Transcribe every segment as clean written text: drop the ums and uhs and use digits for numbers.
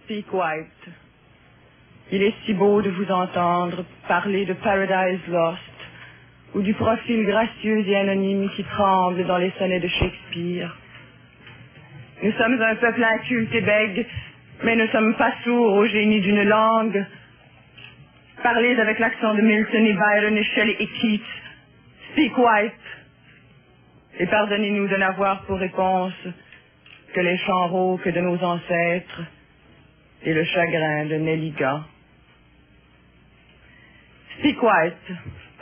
Speak White. Il est si beau de vous entendre parler de Paradise Lost ou du profil gracieux et anonyme qui tremble dans les sonnets de Shakespeare. Nous sommes un peuple inculte et bègue, mais ne sommes pas sourds au génie d'une langue. Parlez avec l'accent de Milton et Byron et Shelley et Keats. Speak White. Et pardonnez-nous de n'avoir pour réponse que les chants rauques de nos ancêtres et le chagrin de Nelligan. Speak White.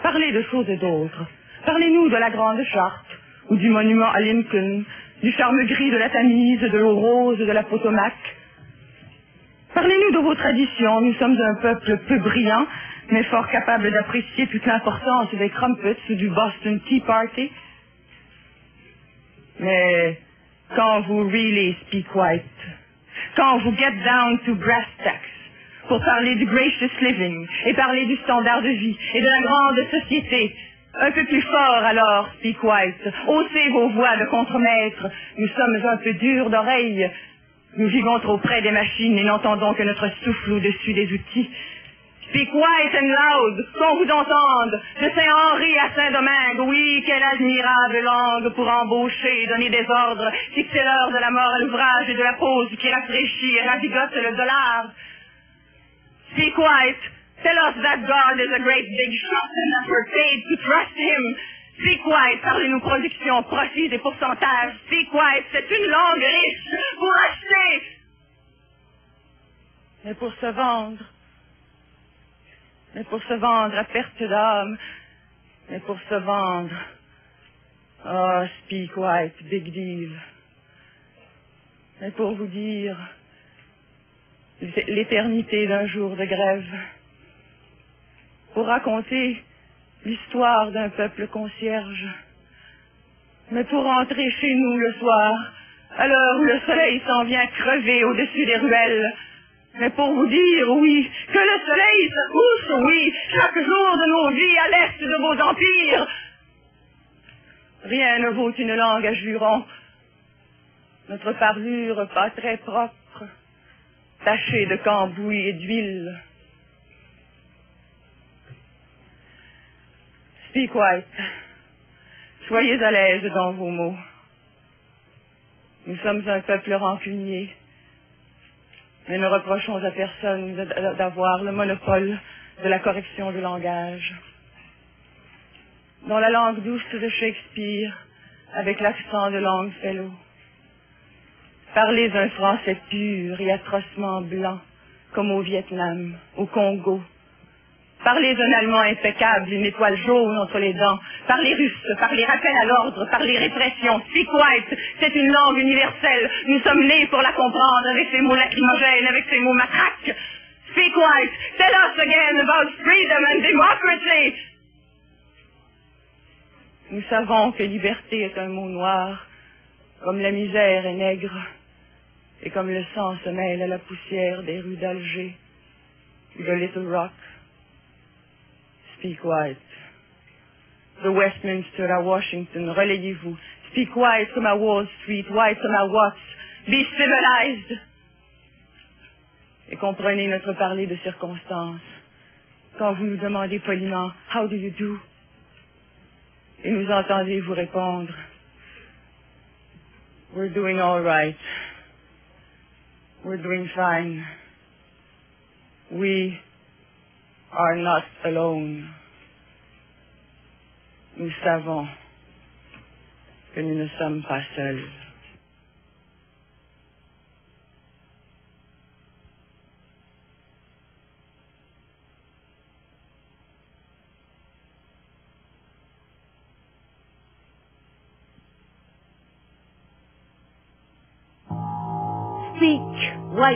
Parlez de choses et d'autres. Parlez-nous de la Grande Charte ou du monument à Lincoln, du charme gris de la Tamise, de l'eau rose de la Potomac. Parlez-nous de vos traditions. Nous sommes un peuple peu brillant, mais fort capable d'apprécier toute l'importance des crumpets ou du Boston Tea Party. Mais quand vous really speak white, quand vous get down to brass tacks, pour parler du gracious living et parler du standard de vie et de la grande société, un peu plus fort alors, speak white, haussez vos voix de contremaître. Nous sommes un peu durs d'oreille. Nous vivons trop près des machines et n'entendons que notre souffle au-dessus des outils. Speak white and loud, qu'on vous entende, de Saint-Henri à Saint-Domingue. Oui, quelle admirable langue pour embaucher et donner des ordres, fixer l'heure de la mort à l'ouvrage et de la pause qui rafraîchit et ravigote le dollar. Speak white, tell us that God is a great big shot and that we're paid to trust him. Speak white, parlez-nous production, profits et pourcentages. Speak white, c'est une langue riche pour acheter. Mais pour se vendre. Mais pour se vendre à perte d'âme. Mais pour se vendre. Oh, speak white, big deal. Mais pour vous dire l'éternité d'un jour de grève. Pour raconter l'histoire d'un peuple concierge. Mais pour rentrer chez nous le soir, à l'heure où le soleil s'en vient crever au-dessus des ruelles. Mais pour vous dire, oui, que le soleil se couche, oui, chaque jour de nos vies à l'est de vos empires. Rien ne vaut une langue à jurons. Notre parure pas très propre, tachée de cambouis et d'huile. Speak white. Soyez à l'aise dans vos mots. Nous sommes un peuple rancunier, mais ne reprochons à personne d'avoir le monopole de la correction du langage. Dans la langue douce de Shakespeare, avec l'accent de Longfellow, parlez un français pur et atrocement blanc, comme au Vietnam, au Congo. Parlez un allemand impeccable, une étoile jaune entre les dents. Parlez russe, parlez rappel à l'ordre, parlez répression. Speak white, c'est une langue universelle. Nous sommes nés pour la comprendre avec ces mots lacrymogènes, avec ces mots matraques. Speak white, tell us again about freedom and democracy. Nous savons que liberté est un mot noir, comme la misère est nègre, et comme le sang se mêle à la poussière des rues d'Alger ou de Little Rock. Speak white. De Westminster à Washington, relayez-vous. Speak white comme à Wall Street, white comme à Watts. Be civilized. Et comprenez notre parler de circonstance. Quand vous nous demandez poliment, how do you do? Et nous entendez vous répondre, we're doing all right. We're doing fine. We are not alone. Nous savons que nous ne sommes pas seuls. Speak white.